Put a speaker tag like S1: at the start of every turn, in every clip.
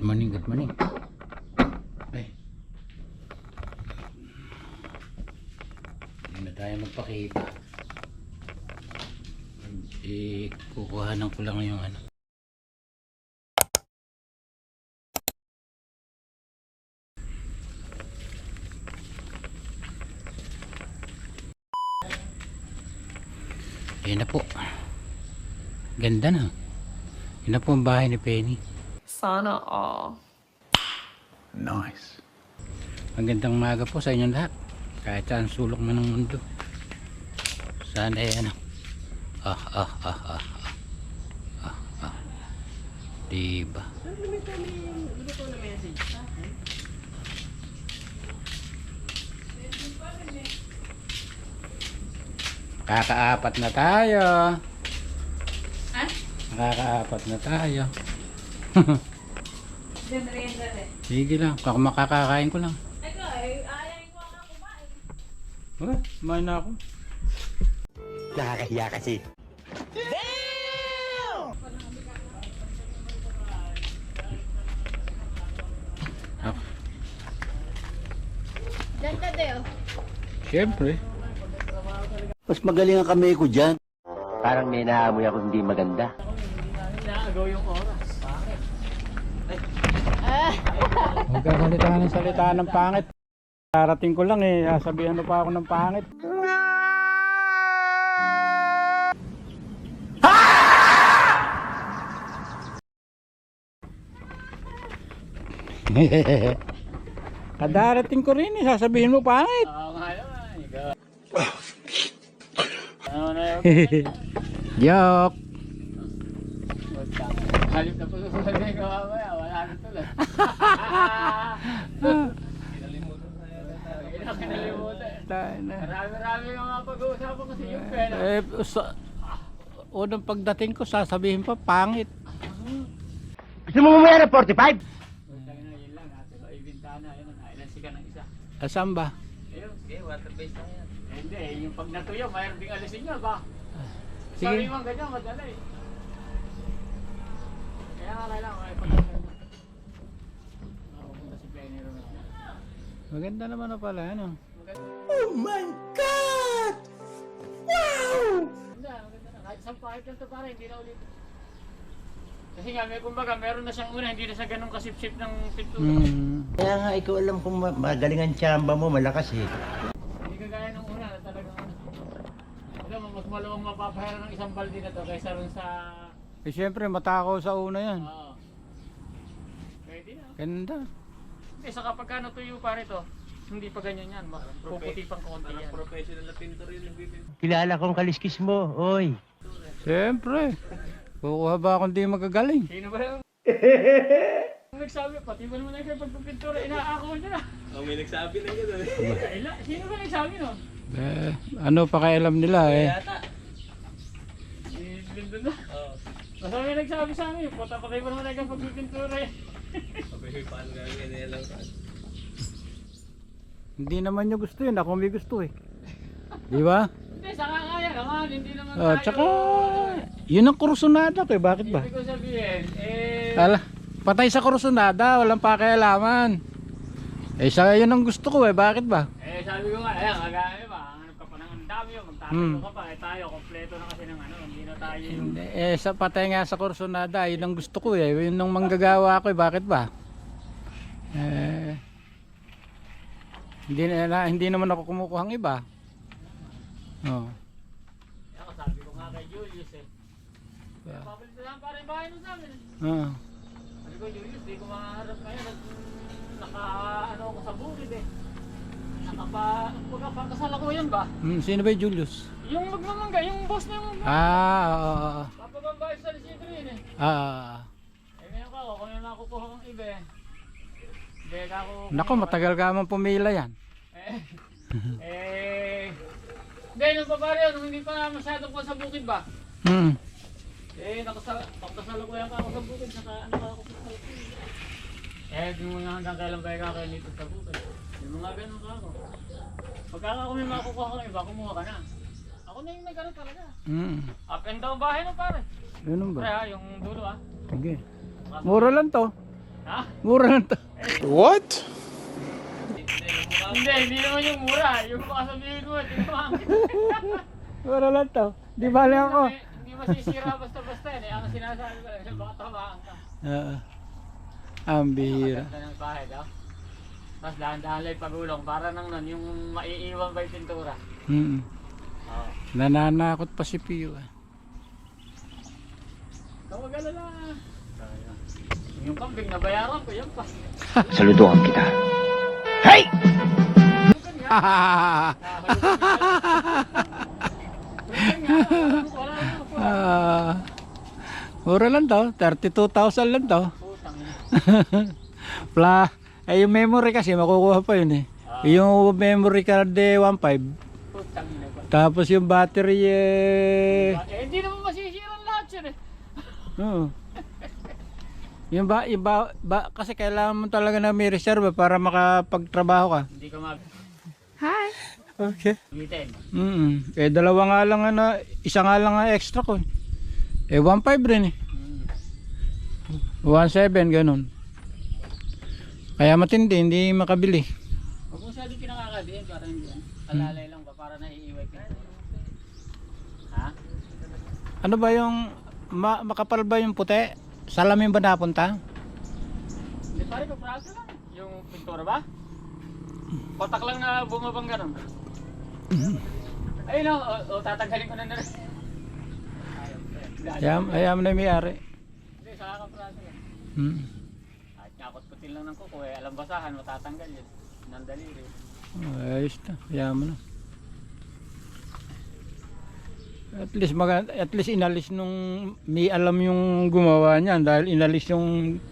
S1: morning, good morning. Ay. Hindi na tayo magpakita. Kukuhanan ko lang yung ano. Yan na po. Ganda na. Yan na po ang bahay ni Penny.
S2: Sana all.
S1: Nice. Magandang umaga po sa inyong lahat. Kahit saan sulok man ng mundo. Sana yan. Diba? Kakaapat na tayo.
S2: Ha?
S1: Kakaapat na tayo. Sige lang, makakakain ko lang.
S2: Ikaw, ayayin ko nga kumain.
S1: Okay, kumain na ako.
S3: Nakakahiya kasi.
S1: Ako.
S2: Diyan ka, Deo.
S1: Siyempre.
S3: Mas magaling ang kamay ko dyan. Parang may naamoy ako hindi maganda.
S4: Naagaw yung oras.
S1: Huwag ka salita ng salita ng pangit. Darating ko lang eh, sasabihan mo pa ako ng pangit. Kadarating ko rin eh, sasabihin mo pangit.
S4: Oo nga naman. Ikaw. Ano na yun?
S1: Joke.
S4: Halip na po sasabihin ko mamaya. Wala na tuloy. Kinalimutan. Marami-rami yung mga pag-uusapan kasi yung pera.
S1: Unang pagdating ko, sasabihin pa pangit.
S3: Gusto mo mamaya ng 45?
S4: Yun lang. Ate ko, ibintana. Ayun, nailansi ka ng isa.
S1: Asan ba?
S4: Ayun, sige, water-based lang yan. Hindi, yung pag natuyo, mayroon ding alisin niya ba?
S1: Sige.
S4: Sabi mo ganyan, madala eh. Kaya nga kailangan, ay pag-alisin mo. Nakapunta si Plenero na.
S1: Maganda naman na pala, ano?
S3: Oh my God! Wow!
S4: Maganda na. Kahit isang pahit lang ito pare, hindi na ulit. Kasi nga, may kumbaga, meron na siyang una, hindi na siya ganun kasip-sip ng pintura.
S3: Kaya nga ikaw alam kung magaling ang tsamba mo, malakas eh.
S4: Hindi kagaya nung una na talagang ano. Alam mo, mas maluwang mapapahira ng isang balde na to kaysa rin sa...
S1: Eh syempre, matakaw sa una yan.
S4: Oo. Pwede na.
S1: Ganda.
S4: Hindi, sa kapag ano tuyo pare to, hindi pa ganyan yan. Puputi pang konti yan. Professional na pintor yun yung bibig.
S3: Kilala kong kaliskis mo, oy.
S1: Siyempre. Kukuha ba akong di magagaling?
S4: Sino ba yung... nagsabi, pati ba naman na kayo pagpapintura, inaako niya na.
S5: May nagsabi na gano'n eh.
S4: Sino ba nagsabi nun?
S1: Ano pakialam nila eh.
S4: Si Lindo na. Basta may nagsabi sa amin, patay ba naman na kayo pagpapintura eh.
S5: Sabi, paano gagawin na lang ka?
S1: Hindi naman nyo gusto yun, ako may gusto eh. Di ba?
S4: Hindi, saka kaya naman, hindi naman
S1: Oh,
S4: tayo.
S1: tsaka, yun ang kursunada ko eh, bakit ba?
S4: Ibig ko sabihin,
S1: Patay sa kursunada, walang pakialaman. Eh, sa yun ang gusto ko eh, bakit ba?
S4: sabi ko nga, ayan, kagaya ba, hanap ka pa ng dami yun, magtatayo ka pa, tayo, kompleto na kasi ng ano, hindi na tayo yung...
S1: Sa patay nga sa kursunada, yun ang gusto ko eh, yun ang manggagawa ko eh, bakit ba? Hindi naman ako kumukuhang iba. Oh.
S4: Ako sabi ko nga kay Julius eh. Papalit na lang para yung bahay nun sa amin.
S1: Ah.
S4: Sabi ko, Julius, di ko makaharap ngayon. Ano ako sa bukid eh. Kasal ako yan ba?
S1: Sino ba yung Julius?
S4: Yung magmamangga, yung boss na yung
S1: Oo.
S4: papabambahay sa Isidro yun eh. Ngayon ka ako, kung yung nakukuha kong iba eh. Beka ako...
S1: Nako, matagal ka man pumila yan.
S4: Hindi, nung papari yun, nung hindi pa masyadong ko sa bukid ba? Nakasalukuyan ka ako sa bukid, ano ka ako sa bukid. Yung mga hanggang kailan ba ka kayo dito sa bukid. Yung mga ganun ka ako. Pagka ako may makukuha ko ng iba, kumuha ka na. Ako na yung nag-ano talaga. Up and down bahay na pare.
S1: Ganun ba?
S4: Kaya yung dulo
S1: Sige. Mura lang to.
S4: Ha?
S1: Mura lang to.
S4: Hindi naman yung mura. Yung baka sabihin mo, hindi naman.
S1: Mura lang to. Di bali ako.
S4: Hindi masisira basta-basta yan eh. Ang sinasabi ko lang, baka tamaan ka.
S1: Oo. Ang bihira.
S4: Ganda ng bahay daw. Tapos dahan-dahan lang yung pagulong. Para nang nun, yung maiiwan ba yung pintura.
S1: Mm.
S4: Oo.
S1: Nananakot pa si Pio.
S4: Kawag-alala. Yung kambing nabayaran ko, yan pa.
S3: Saluduhan kita.
S4: Wala na po.
S1: Mura lang to. 32,000 lang to.
S4: Putang ina.
S1: Yung memory kasi makukuha pa yun eh. Yung memory card 1.5.
S4: Putang ina ba?
S1: Tapos yung battery
S4: Hindi naman masisira lahat yun eh.
S1: Oo. Yung kasi kailangan mo talaga na may reserve para makapagtrabaho ka.
S4: Hindi ko mag...
S1: Okay.
S4: Bitin.
S1: Dalawa nga lang isa nga lang ang extra ko. 1.5 rin eh. 1.7 ganun. Kaya matindi, hindi makabili.
S4: Huwag mo masyadong kinakakadiin para hindi yan. Alalay lang ba para naiiway ka. Ha?
S1: Ano ba yung makapal ba yung puti? Salamin ba napunta?
S4: Hindi pare ko prasa lang. Yung pintura ba? Patak lang na bumabang ganun. Ayun o, tatanggalin ko na rin.
S1: Ayaw mo na yung may-ari.
S4: Hindi, sa kakaprasa lang. At nyakot-kutin lang ng kuko eh. Alam basahan, matatanggal yun. Nandaliri.
S1: Ayos na, ayaw mo na. At least inalis nung may alam yung gumawa niyan dahil inalis yung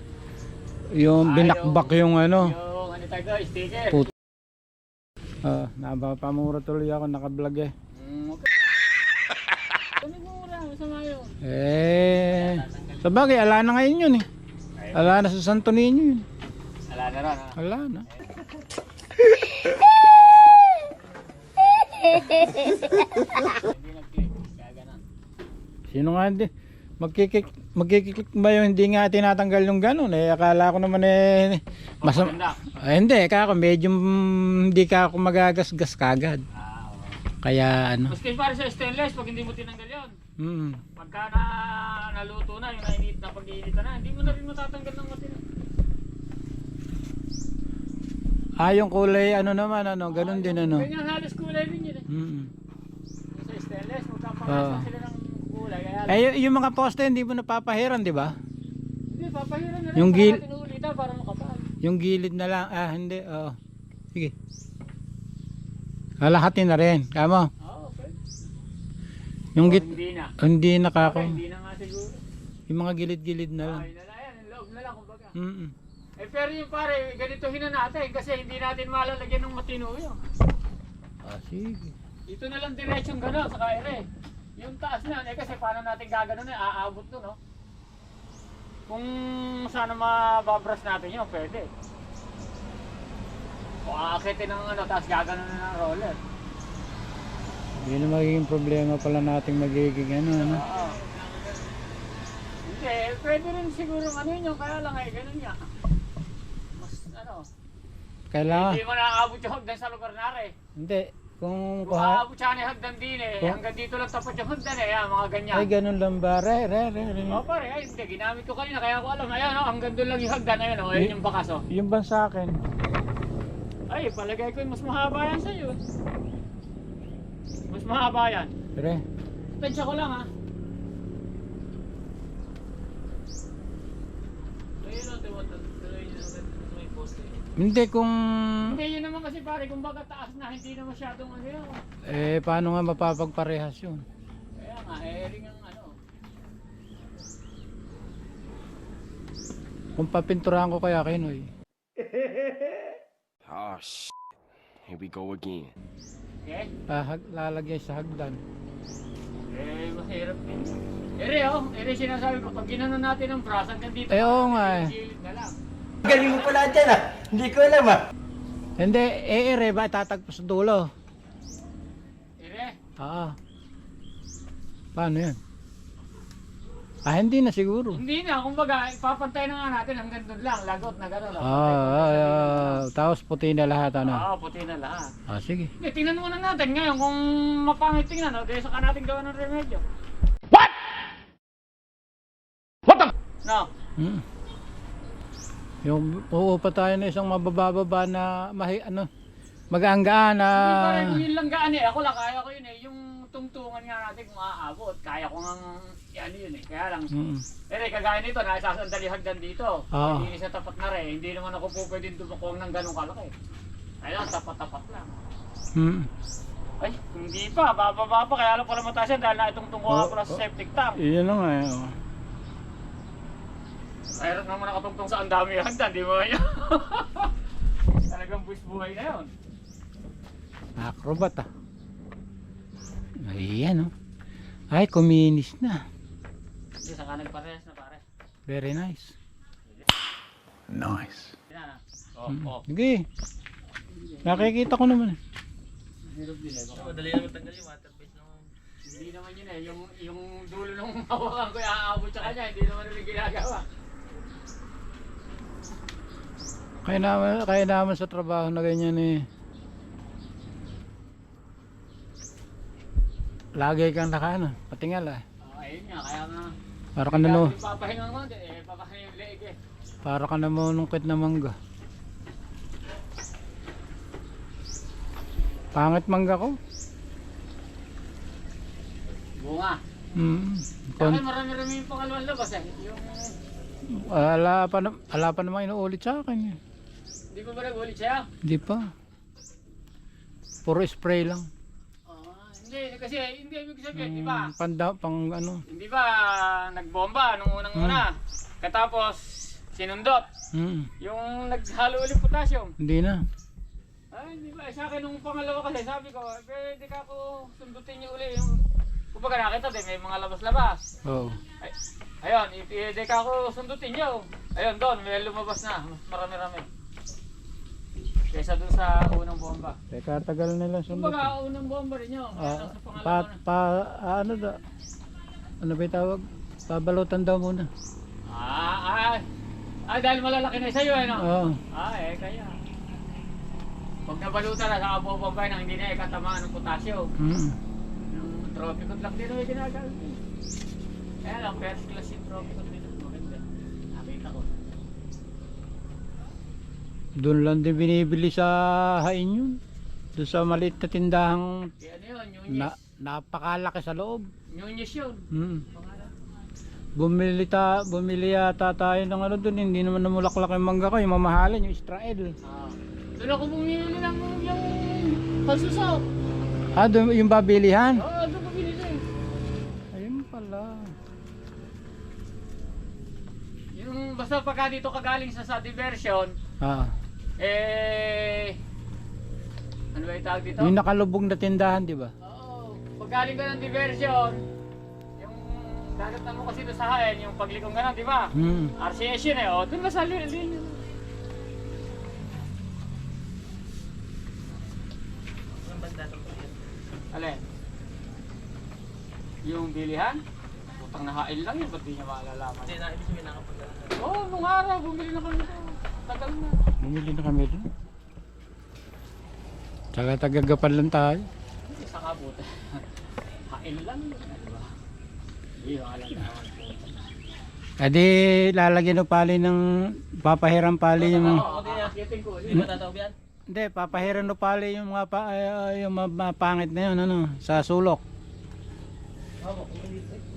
S1: binakbak yung ano.
S4: Yung ano tayo, sticker.
S1: Napapamura tuloy ako naka-vlog eh.
S4: Okay. Ano mura? Masama yun.
S1: Sabagay ala na ngayon yun eh. Ala na sa Santo Niño yun.
S4: Ala na rin ha.
S1: Ala na.
S4: Hindi nag-click. Kaya ganun.
S1: Sino nga hindi? Magkiklik ba yung hindi nga tinatanggal yung gano'n eh. Akala ko naman eh.
S4: Maganda.
S1: Hindi, kaya ako medyo hindi ka ako magagasgas kagad.
S4: Oo.
S1: Kaya ano.
S4: Maski para sa stainless, pag hindi mo tinanggal yun. Pagka naluto na, yung nainit na pag-iinitan na, hindi mo na rin matatanggal ng matino.
S1: Yung kulay ano naman ganun din ano.
S4: Ganyan halos kulay rin yun eh. Yung sa stainless, magkapangasa sila ng kulay. Kaya
S1: Yung mga poste hindi mo napapahiran, di ba?
S4: hindi, papahiran na rin.
S1: Yung
S4: Para tinuulitan para makapal.
S1: Yung gilid na lang. Hindi. Oo. Sige. Lahatin na rin. Kamo.
S4: Oo, okay.
S1: Yung
S4: Hindi na.
S1: hindi nakako.
S4: Hindi na nga siguro.
S1: Yung mga gilid-gilid na lang.
S4: Ay, nalayan, ang loob na lang kumbaga.
S1: Mm-mm.
S4: Pero yung pare, ganitohin na natin kasi hindi natin malalagyan ng matino yun.
S1: Sige.
S4: Dito na lang diretsong gano'n sa kaire. Yung taas na, kasi paano natin gaganon aabot to, no? Kung sana mababras natin yun, pwede. O aakitin ng tapos gaganon na ng roller.
S1: Yun ang magiging problema pala nating magiging ano.
S4: Oo. Hindi, pwede rin siguro yun, kaya lang ganun nga. Mas
S1: Kailangan.
S4: hindi mo naaabot yung hagdan sa lugar nare.
S1: Hindi. Kung
S4: Kung aabot siya ni hagdan din hanggang dito lang tapat yung hagdan mga ganyan.
S1: ay ganun lang ba? Re.
S4: O pare, hindi, ginamit ko kanina kaya ko alam. Ayan hanggang doon lang yung hagdan, ayun yung bakas
S1: Yung ban sa akin.
S4: Ay, palagay ko mas mahaba yan sa'yo. Mas mahaba yan.
S1: Re.
S4: Tansya ko lang ha. Ayun tuloy nyo may poste.
S1: Hindi kung
S4: Hindi yun naman kasi pare, kung baga taas na, hindi na masyadong yun.
S1: paano nga mapapagparehas yun?
S4: Kaya nga, ring ang
S1: Kung papinturahan ko kaya kayo eh.
S5: Oh, shit. Here we go again.
S4: Okay?
S1: Lalagyan sa hagdan.
S4: Mahirap din. Ere sinasabi ko, pag ginano natin ang brass, hanggang dito.
S1: Oo nga eh.
S4: Gilid na lang.
S3: Galing mo pala dyan Hindi ko alam
S1: Hindi, ba tatagpo sa dulo?
S4: Ere,
S1: Paano yan? Ah, hindi na siguro.
S4: Hindi na, kumbaga, ipapantay na nga natin hanggang doon lang, lagot na gano'n.
S1: Tapos puti na lahat ano.
S4: Oo, puti na lahat.
S1: Ah, sige.
S4: Hindi, tingnan muna natin ngayon kung mapangit tingnan, o, kaya saka natin gawa ng remedyo. No.
S1: Hmm. Yung uupa tayo na isang mabababa na mag-aanggaan na
S4: Hindi pa rin yun lang gaan eh. Ako lang kaya ko yun eh. Yung tungtungan nga natin kung aabot. Kaya ko nga yan yun eh. Kaya lang. Pero kagaya nito, nakasasandali hagdan dito.
S1: Oo.
S4: Hindi sa tapat na rin. Hindi naman ako po pwedeng dumakuang ng ganong kalaki. Kaya lang, tapat-tapat lang. Ay, hindi pa. Bababa pa. Kaya lang pala mataas yan dahil na itong tunguhan ko na sa septic tank.
S1: Iyan na nga eh. Oh.
S4: Mayroon naman nakatungtong sa ang dami hagdan. Di ba yun? Talagang buwis buhay na yun.
S1: Acrobat ah. Ayan oh. Ay, kuminis na.
S4: Hindi, saka nagpares na pare.
S1: Very nice. Nice.
S4: Yan na. Oo.
S1: Sige. Nakikita ko naman.
S4: Hirap din eh. Baka
S6: Madali naman tanggal yung waterpaste naman.
S4: hindi naman yun eh. Yung dulo nung hawakan ko iaabot sa kanya. Hindi naman nila ginagawa.
S1: Kaya naman sa trabaho na ganyan eh. Lagi kang nakaano, patingal ah.
S4: Ayun nga, kaya nga.
S1: Para ka na
S4: Papahinga ko eh. Papahinga yung leeg eh.
S1: para ka nanungkit na mangga. Pangit mangga ko.
S4: Bunga. Sa akin marami-rami yung pangalawang labas eh. Yung...
S1: Ala pa naman inuulit sa akin.
S4: Hindi pa ba nag-ulit siya?
S1: Hindi pa. Puro spray lang.
S4: Hindi, kasi hindi ibig sabihin, di ba?
S1: Pang ano.
S4: Hindi ba nagbomba nung unang-una? Katapos sinundot. Yung naghalo ulit potassium.
S1: Hindi na.
S4: Ay, hindi ba? Sa akin nung pangalawa kasi sabi ko, pwede ka ako sundutin niyo uli yung... Kumbaga nakita din, may mga labas-labas.
S1: Oo.
S4: Ay, ayun, pwede ka ako sundutin niyo. Ayun, doon, may lumabas na. Mas marami-rami. Kaysa doon sa unang bomba.
S1: Teka, tagal nila sundot.
S4: Kumbaga, unang bomba rin yun. Kaya lang sa pangalawa na.
S1: Ano da? Ano ba yung tawag? Pabalutan daw muna.
S4: Dahil malalaki na sa'yo eh, no?
S1: Oo.
S4: Kaya. Pag nabalutan na sa kabobombay nang hindi na ikatamaan ng potasyo. Yung tropicot lang din may ginagamit. Kaya lang, first class yung tropicot din. Maganda. Nakita ko.
S1: Doon lang din binibili sa hain yun. Doon sa maliit na tindahang
S4: Kaya ano yun, Nyunyes.
S1: napakalaki sa loob.
S4: Nyunyes yun. Pangalan.
S1: Bumili yata tayo ng ano doon, hindi naman namulaklak yung mangga ko, yung mamahalin, yung Israel.
S4: Doon ako bumili ng yung pasusaw.
S1: Doon yung babilihan?
S4: Oo, doon bumili din.
S1: Ayun pala.
S4: Yung basta pagka dito kagaling sa diversion, ano ba yung tawag dito?
S1: Yung nakalubog na tindahan, di ba?
S4: Oo, pag galing ka ng diversion, yung dadatan mo kasi doon sa hain, yung paglikong ka na, di ba? RCS yun eh, doon ka sa linya.
S6: Ang banda ito po yun.
S4: Alin? Yung bilihan? Putang nahain lang yun, ba't di niya maalalaman?
S6: Hindi na, ibig sabihin nakapagdala.
S4: Oo, nung araw, bumili na kami ito. Tagal na.
S1: Bumili na kami doon. Tsaka tagagapan lang tayo.
S4: Isa nga po. Hain lang yun, di ba? Hindi yung alalaman po.
S1: Adi lalagyan ng pali ng papahiram pali yung
S4: Oo, akitin ko.
S6: Hindi ba tatawag yan?
S1: hindi papahiram ng pali yung mga yung mga pangit na yun ano sa sulok.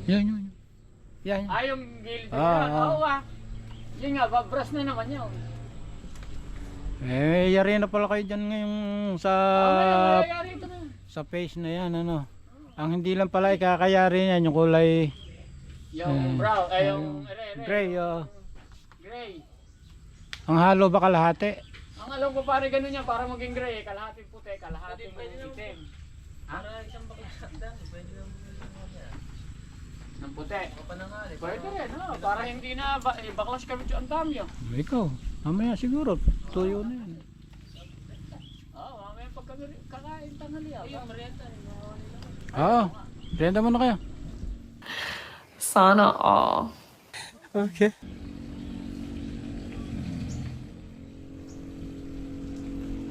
S1: Yun. Yan.
S4: Yung gilid na
S1: Ah,
S4: yun. Oo Yun nga, babras na naman yun.
S1: Yari na pala kayo dyan ngayong sa
S4: Mayayari ito na.
S1: sa face na yan ano. Ang hindi lang pala ikakayari niyan yung kulay
S4: Yung brown, yung
S1: gray.
S4: Gray.
S1: Ang halo ba kalahati?
S4: Ang alam ko pare ganun yan, para maging gray, kalahating puti, kalahating itim.
S6: Para isang bakla. Pwede lang yan.
S4: Ng puti.
S6: Mapanangali.
S4: Pwede rin, para hindi na baklas kami ang dami.
S1: Ikaw, mamaya siguro tuyo na yan.
S4: Mamaya pag kami kakain tanghali.
S6: Yung merienda.
S1: Oo, renta mo na kayo.
S2: Sana all.
S1: Okay.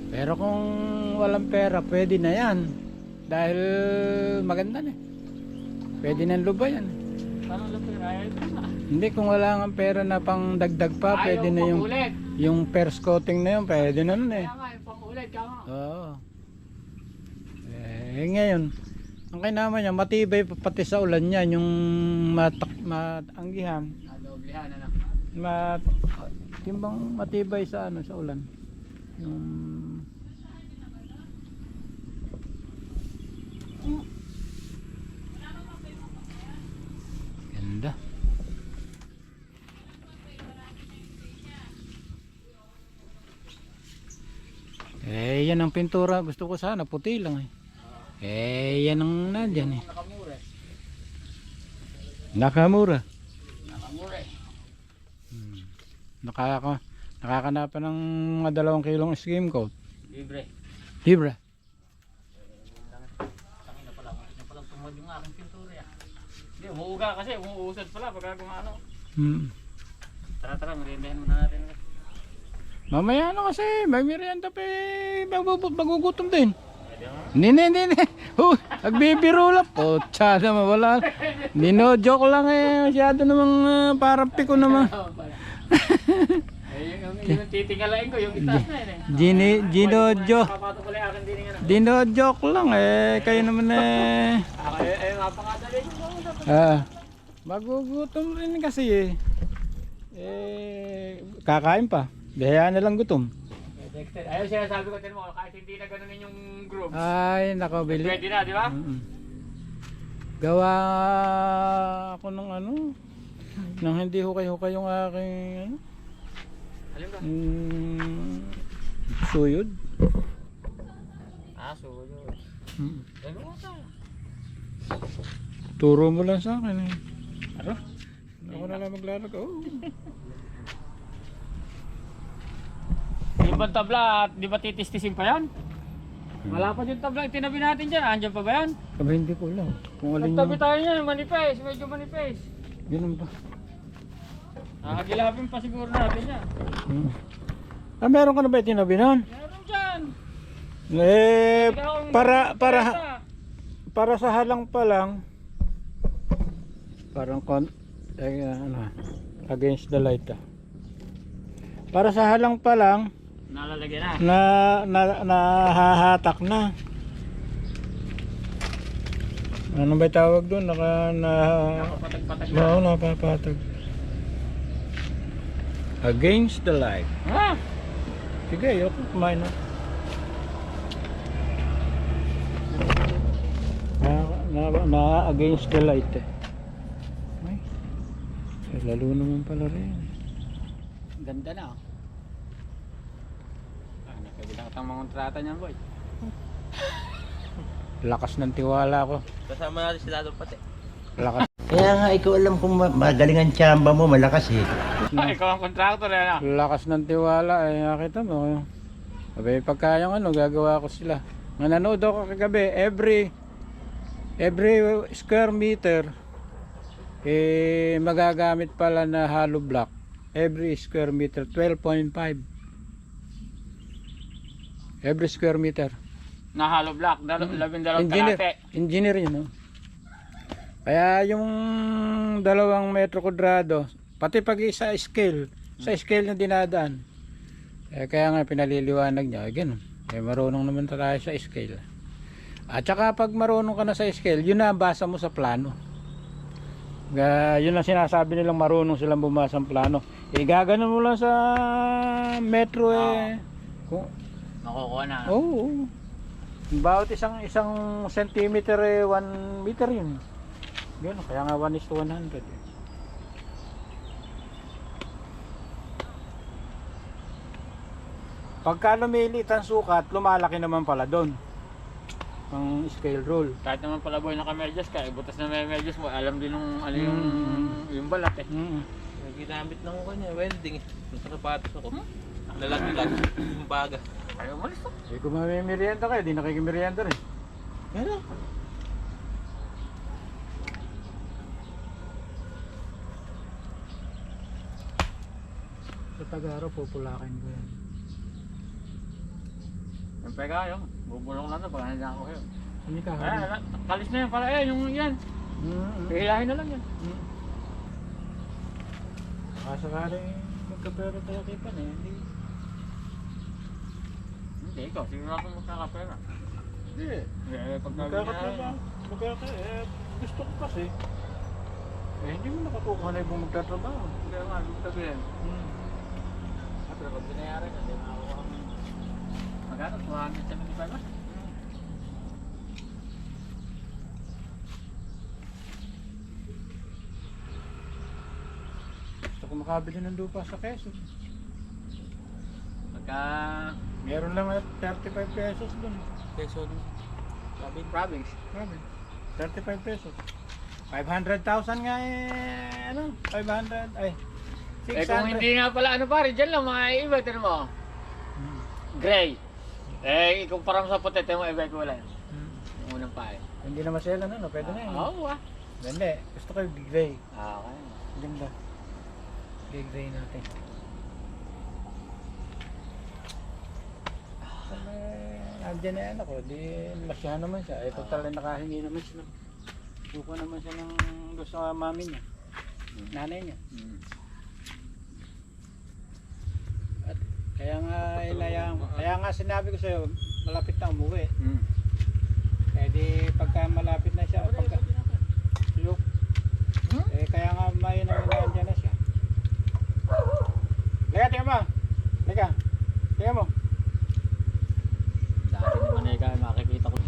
S1: Pero kung walang pera, pwede na yan. Dahil maganda na. Pwede na luba yan.
S4: Paano lang pera?
S1: Hindi, kung wala kang pera na pang dagdag pa, pwede na yung first coating na yun, pwede na nun eh.
S4: Kaya nga, yung pakulit, kaya nga.
S1: Oo. Ngayon, ang kailangan niya, matibay pa pati sa ulan niya, yung matanggihan.
S4: Nadoblehan, ano?
S1: Yung bang matibay sa ano, sa ulan. Yung ganda. Yan ang pintura. Gusto ko sana puti lang yan ang nandyan
S4: Nakamura.
S1: Nakamura.
S4: Nakamura.
S1: Nakakanapan ng mga 2 kilong skim coat.
S4: Libre.
S1: Libre.
S4: Tangin na pala. Hindi na palang tumod yung aking pintura. Hindi, umuuga kasi. Umuusad pala pagka gumano. Tara, meriendahan muna natin.
S1: Mamaya na kasi, may merienda pa magugutom din. Hindi. Nagbibiro lang. Potsa naman, wala. Joke lang masyado namang parang piko naman.
S4: Yung titingalain ko, yung itaas na yun eh.
S1: Gino-joke.
S4: Papato ko lang akin din yung ano.
S1: Joke lang kayo naman
S4: Mapakadali nyo.
S1: Magugutom rin kasi kakain pa. Dahayaan na lang gutom.
S4: Ayun sinasabi ko din mo, kahit hindi na gano'n yung group.
S1: Ay, nakabili.
S4: Pwede na, di ba?
S1: Gawa ako ng nang hindi hukay-hukay yung aking
S4: Alin ba?
S1: suyod.
S4: Suyod. Ano mo tayo?
S1: Turo mo lang sa akin
S4: Ano?
S1: Ako na lang maglalagay.
S4: Yung bang tabla, di ba titistisin pa yan? Wala pa yung tabla, itinabi natin dyan. Andiyan pa ba yan?
S1: Hindi ko lang. Kung alin
S4: Nagtabi tayo niyan, manifest, medyo manifest.
S1: Ganun ba?
S4: Nakagilapin pa siguro natin yan.
S1: Meron ka na ba itinabi nun?
S4: Meron dyan.
S1: Para sa halang pa lang. Parang against the light Para sa halang pa lang
S4: Nalalagyan na.
S1: nahahatak na. Ano ba tawag doon?
S4: Napapatag-patag na.
S1: Oo, napapatag. Against the light.
S4: Ha?
S1: Sige, ayoko kumain na. Na against the light Ay, lalo naman pala rin.
S4: Ganda na oh. Nakabilang itang mga kontrata niyan boy.
S1: Lakas ng tiwala ko.
S6: Kasama natin si Lalo pati.
S1: Lakas.
S3: Kaya nga, ikaw alam kung magaling ang tsamba mo, malakas
S4: Ikaw ang contractor yan
S1: Lakas ng tiwala nakita mo. Sabi pagka yung gagawa ko sila. Nanonood ako kagabi, every square meter magagamit pala na hollow block. Every square meter 12.5. Every square meter.
S4: Na hollow block, 12 kalate.
S1: Engineer yun Kaya yung 2 metro kwadrado, pati pag sa scale na dinadaan. Kaya nga pinaliliwanag niya, ganun. Marunong naman tayo sa scale. At saka pag marunong ka na sa scale, yun na basa mo sa plano. Yun ang sinasabi nilang marunong silang bumasa ng plano. Gaganon mo lang sa metro
S4: Makukuha na.
S1: Oo. Bawat isang centimeter 1 meter yun. Yun, kaya nga 1:100. Pagka lumiliit ang sukat, lumalaki naman pala doon. Ang scale rule.
S4: Kahit naman pala boy naka-medyas ka, butas na may medyas mo, alam din nung ano yung balat
S6: Ginamit lang ko kanya, welding Sa sapatos ako. Lalaglag yung baga.
S4: Ayaw malis to.
S1: Kung may merienda kayo, di nakikimerienda rin.
S6: Ano?
S1: Sa Tagaro, pupulakin ko yan.
S4: Yung pega yun, bubulong lang na pag hindi ako yun.
S1: Hindi ka
S4: Kalis na yan pala yung yan. Pihilahin na lang yan.
S1: Sakaling magkapera tayo kipan eh.
S4: Hindi, ikaw, siguro ako magkakapera.
S1: Hindi.
S4: Pag
S1: Gusto ko kasi. Hindi mo nakakuha na ibang magtatrabaho.
S4: Kaya nga, gusto sabihin. Pero pag binayaran ka, hindi makakuha kami. Magkano? 275 ba?
S1: Gusto ko makabili ng lupa sa Quezon.
S4: Pagka
S1: Meron lang at 35 pesos dun.
S6: Quezon.
S4: province.
S1: Grabe. 35 pesos. 500,000 nga eh, ano? 500, ay, 600.
S4: Eh kung hindi nga pala ano pare, dyan lang mga iba, tinan mo. Gray. Eh, ikumpara mo sa puti, tinan mo iba ko wala. Yung unang pa eh.
S1: Hindi na masela no, pwede na yun.
S4: Oo ah.
S1: Hindi, gusto ko yung gray.
S4: Okay.
S1: Ganda. Gray natin. Nandiyan na yan ako, di masya naman siya. Eh, total na nakahingi naman siya. Suko naman siya ng gusto sa mami niya. Nanay niya. At kaya nga inayang, kaya nga sinabi ko sa'yo, malapit na umuwi. Kaya di pagka malapit na siya, pagka yuk. Eh kaya nga may nandiyan na siya. Lega, tingnan mo. Lega, tingnan mo.
S4: Dati naman eh kaya makikita ko.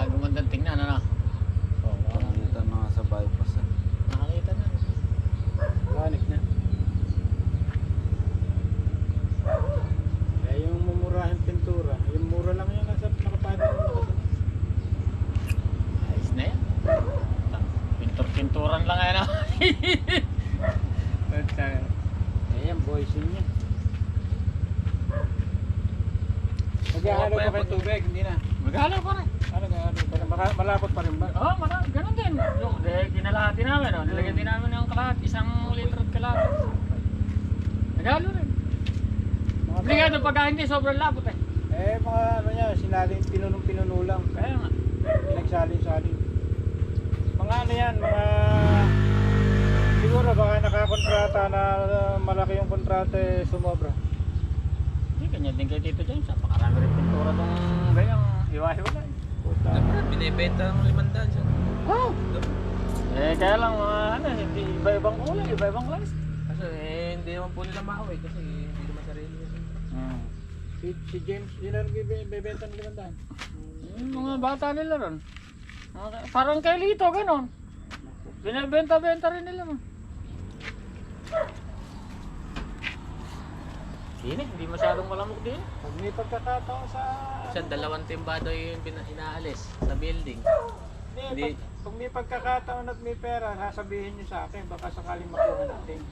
S4: Gumandang tingnan ano.
S6: Nakakita mga sa bypass.
S4: Nakakita na.
S1: Panik na. Kaya yung mumurahin pintura, yung mura lang yun nasa nakapado ng nakasunod.
S4: Ayos na yan. Pintur-pinturan lang yan ah.
S1: Ayan, voicing niya. Maghahalo pa kayo tubig, hindi na.
S4: Maghala pa rin.
S1: Ano gahalo pa rin? Malapot pa rin ba?
S4: Oo, ganun din. Yung kinalahati namin, no? Nilagyan din namin ng kalahati, 1 litro at kalahati. Nagalo rin. Obligado pagka hindi sobrang labot eh.
S1: Eh, mga ano niya, sinalin, pinunong-pinuno lang.
S4: Kaya nga.
S1: Pinagsalin-salin. Mga ano yan, mga... Siguro baka nakakontrata na malaki yung kontrata eh, sumobra.
S4: Hindi, kanya din kay Tito James. Napakarami rin pintura tong gayang iwa-hiwala eh.
S1: Puta.
S6: Binibenta ng 500 siya.
S4: Oh! Eh, kaya lang mga ano, hindi iba-ibang kulay, iba-ibang klase.
S6: Kasi hindi naman po nila mauwi kasi hindi naman sarili niya.
S1: Si James, yun ang bibenta ng 500.
S4: Yung mga bata nila ron. Parang kay Lito, ganon. Binibenta-benta rin nila ron. Hindi masyadong malamok din.
S1: Pag may pagkakataon sa...
S6: Siya, 2 timbado yung inaalis sa building.
S1: Hindi, pag may pagkakataon at may pera, sasabihin nyo sa akin, baka sakaling makuha natin.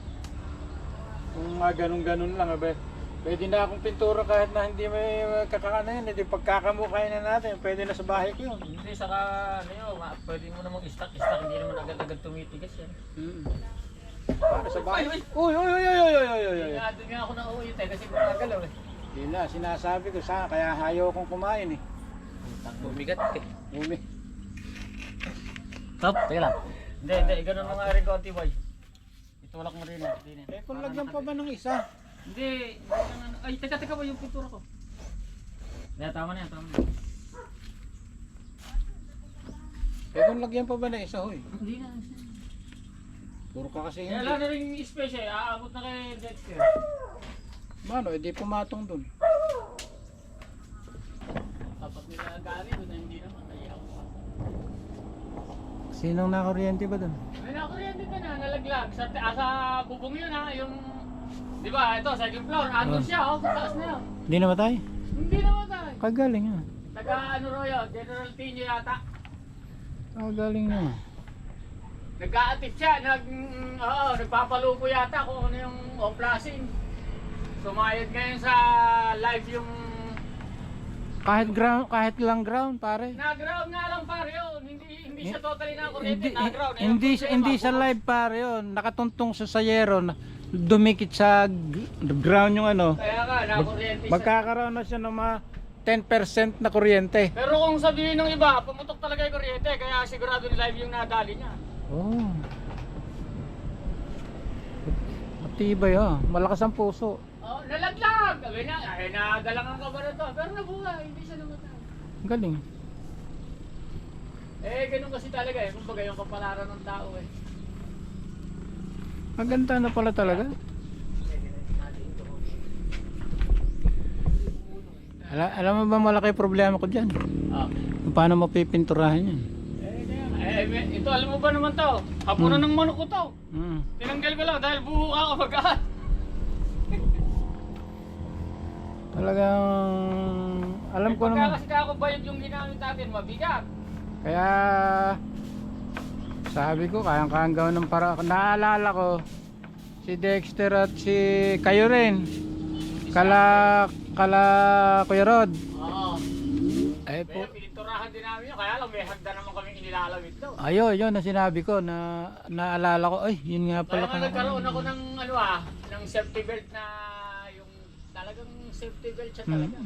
S1: Kung ganun-ganun lang, pwede na akong pintura kahit na hindi may kakakana yun, hindi pagkakamukhay na natin, pwede na sa bahay ko yun.
S4: Hindi, saka ano yun, pwede mo namang stock, hindi naman agad-agad tumitigas yan.
S1: Para sa bahay. Uy!
S4: Kaya doon nga ako nauwi tayo kasi gumagalaw eh.
S1: Yun na, sinasabi ko sana, kaya ayaw kong kumain eh.
S6: Bumigat ka.
S1: Umi.
S4: Stop, teka lang. Hindi, ganun mga rin konti boy. Itulak mo rin eh.
S1: Eh kung lagyan pa ba ng isa?
S4: Hindi, ay teka ba yung pintura ko? Hindi, tama na yan, tama na yan.
S1: Eh kung lagyan pa ba ng isa, hoy?
S4: Hindi na.
S1: Puro ka kasi
S4: Kaya
S1: hindi.
S4: lang na rin yung space eh, aabot na kay Dexter.
S1: Mano, edi pumatong dun.
S4: Tapat nila gali doon na hindi naman, ayaw.
S1: Sinong nakaryente ba dun?
S4: May nakuryente ka na, nalaglag. Sa bubong yun ha, yung... Di ba, ito, second floor, andun siya oh, sa taas na yun.
S1: Hindi namatay?
S4: Hindi naman tayo.
S1: Kagaling yun.
S4: Taga ano ro yun, General Tino yata.
S1: Kagaling yun.
S4: Nag-a-atip siya, nagpapalupo yata kung ano yung home flashing. Sumayad ngayon sa live yung
S1: Kahit lang ground, pare.
S4: Na-ground nga lang pare yun. Hindi siya totally na kuryente.
S1: Hindi,
S4: Na-ground.
S1: hindi sa live pare yun. Nakatuntong sa sayero, dumikit sa ground yung ano.
S4: Kaya nga, na-kuryente siya.
S1: Magkakaroon na siya ng mga 10% na kuryente.
S4: Pero kung sabihin ng iba, pumutok talaga yung kuryente. Kaya sigurado ni live yung nadali niya.
S1: Oh. Matibay ah. Malakas ang puso.
S4: Oh, nalaglag! Sabi na, ay nagalangan ka ba na to? Pero nabuhay, hindi siya namatay.
S1: Ang galing.
S4: Ganun kasi talaga eh. Kumbaga yung kapalaran ng tao eh.
S1: Maganda na pala talaga. Alam mo ba malaki problema ko dyan?
S4: Ah.
S1: Kung paano mapipinturahan yan?
S4: Ito alam mo ba naman to? Hapunan ng manok ko to.
S1: Mm.
S4: Tinanggal ko lang dahil buho ka kapag
S1: Talagang alam ko
S4: Pagka
S1: naman.
S4: kasi ako bayad yung ginamit natin, mabigat.
S1: Kaya sabi ko kayang-kayang gawin ng para. Naalala ko si Dexter at si kayo rin. Kala Kuya Rod.
S4: Oo.
S1: Po.
S4: Pininturahan din namin yun. Kaya lang may hagda naman kami inilalawit daw.
S1: Yun na sinabi ko na naalala ko. Ay, yun nga
S4: Kaya
S1: pala.
S4: nga nagkaroon ako ng ng safety belt na yung talagang safety belt siya talaga.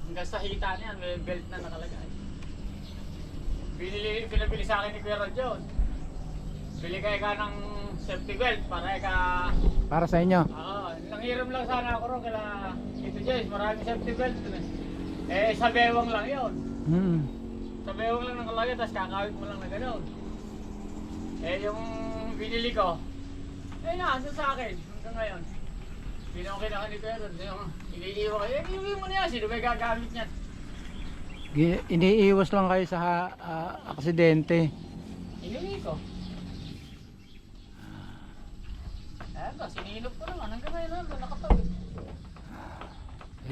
S4: Hanggang sa hita niyan, may belt na nakalagay. Pinabili sa akin ni Kuya Rod yun. Bili kayo ka ng safety belt
S1: Para sa inyo.
S4: nanghiram lang sana ako ron kala Tito Joyce, marami safety belt dun eh. Sa bewang lang yun. Sa bewang lang nakalagay, tapos kakawit mo lang na gano'n. Yung binili ko, nasa sa akin hanggang ngayon. Pinokay na ka ni Kuya Rod, yung iniiwan kayo, iniiwan mo na yan, sino ba gagamit niyan?
S1: Iniiwas lang kayo sa aksidente.
S4: Inuwi ko. Sininop ko naman, hanggang ngayon lang, nakatawid.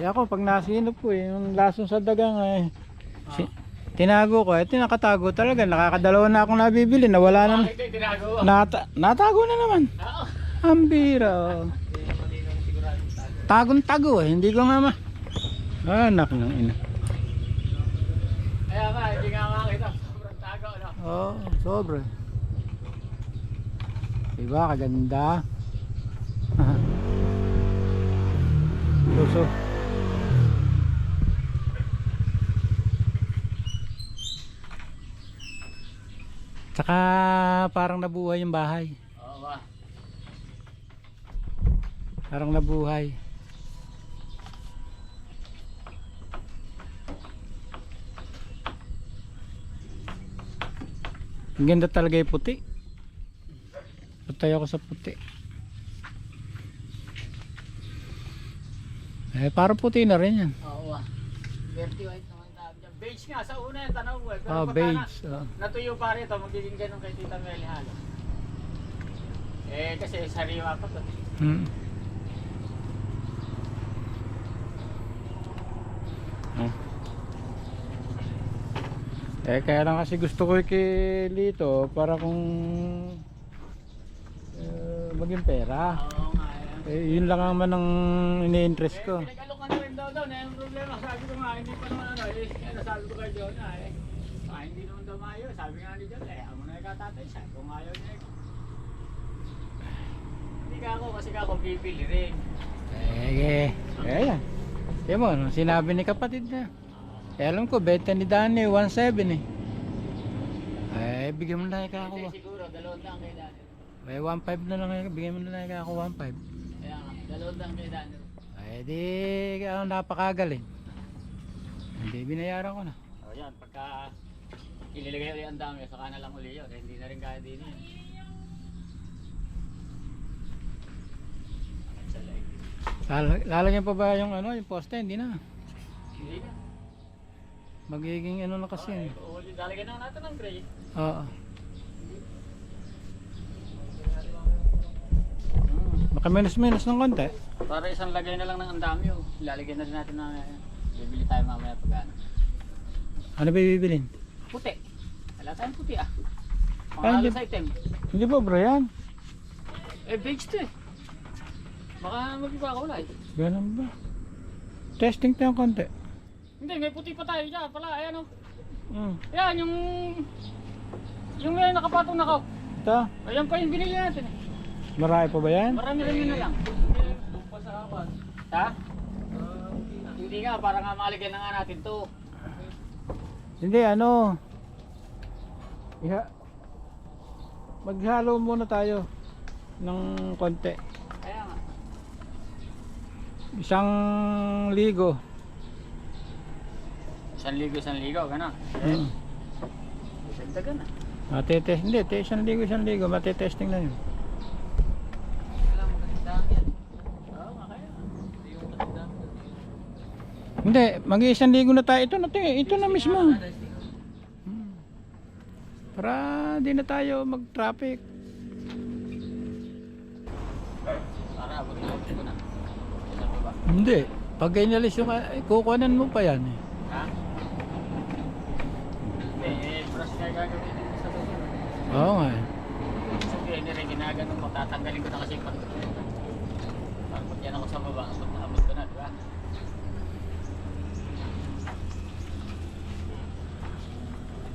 S1: Ako pag nasinop ko yung lason sa dagang tinago ko, tinakatago talaga, nakakadalawa na akong nabibili, nawala na.
S4: Bakit yung tinago ko?
S1: Natago na naman.
S4: Oo.
S1: Ang bira. Tagong-tago hindi ko nga anak ng ina.
S4: Kaya nga, hindi nga makakita. Sobrang tago, no?
S1: Oo, sobra. Diba, kaganda. Luso. Tsaka parang nabuhay yung bahay.
S4: Oo ba?
S1: Parang nabuhay. Ang ganda talaga yung puti. Patay ako sa puti. Parang puti na rin yan.
S4: Oo ba? Dirty white naman tawag dyan. Beige nga, sa una yung tanaw ko eh. Pero pagka
S1: Beige.
S4: natuyo pa rin ito, magiging ganun kay Tita Meli halo. Kasi sariwa pa to.
S1: Kaya lang kasi gusto ko kay Lito para kung maging pera.
S4: Oo nga
S1: Yun lang naman ang ini-interest ko.
S4: Pinag-alok ka na rin daw na yung problema. Sabi ko nga, hindi pa naman sabi ko kay John hindi naman daw mayo. Sabi nga ni John, ako na ikatatay siya. Kung ayaw niya hindi ka ako kasi ako bibili rin.
S1: Kaya yan mo, sinabi ni kapatid na. Alam ko, benta ni Danny 1.7 bigyan mo na lang ako.
S4: Siguro, 2 lang kay Daniel.
S1: 1.5 na lang, bigyan mo na lang ako 1.5.
S4: Kaya nga, 2 lang kay Daniel.
S1: Di napakagaling. Hindi, binayaran ko na.
S4: Yan, pagka ililagay ulit ang dami, saka na lang uli yun. Hindi na rin kaya din yun.
S1: Lalagyan pa ba yung yung poste? Hindi na.
S4: Hindi na.
S1: Magiging na kasi.
S4: Lalagyan na natin ng gray.
S1: Oo. Baka minus ng konti.
S4: Para isang lagay na lang ng andami oh. Lalagyan na rin natin na bibili tayo mamaya pag ano.
S1: Ano ba bibilin?
S4: Puti. Wala tayong puti ah.
S1: Ay,
S4: Pangalos item.
S1: Hindi ba bro yan?
S4: Beige to eh. Baka magkakakulay.
S1: Ganun ba? Testing tayo konti.
S4: Hindi, may puti pa tayo dyan pala. Ayan o.
S1: Hmm.
S4: Ayan, yung may nakapatong na ko.
S1: Ito,
S4: Ayan pa yung binili natin eh.
S1: marami pa ba yan?
S4: Marami-rami na lang.
S6: Doon pa sa apat.
S4: Ha? Hindi nga, para nga maligyan na nga natin to.
S1: Hindi, ano. Maghalo muna tayo ng konti.
S4: Kaya nga.
S1: Isang ligo.
S4: 1,000, gano'n.
S1: Hmm.
S4: Dagdagan na.
S1: Matetest, hindi, isang ligo, matetesting na yun.
S6: Kailangan magandang yan.
S4: Oo, kaya.
S6: Hindi yung magandang.
S1: Hindi, mag-isang ligo na tayo. Ito na mismo. Para di na tayo mag-traffic.
S4: Para, abot ko na. Isa pa ba?
S1: Hindi, pag inalis yung kukuhanan mo pa yan eh.
S4: Ha? Hindi, brush na gagawin dito sa susunod.
S1: Oo nga eh.
S4: Sige, hindi rin ginagano mo. Tatanggalin ko na kasi pag yan ako sa baba, abot ko na, di ba?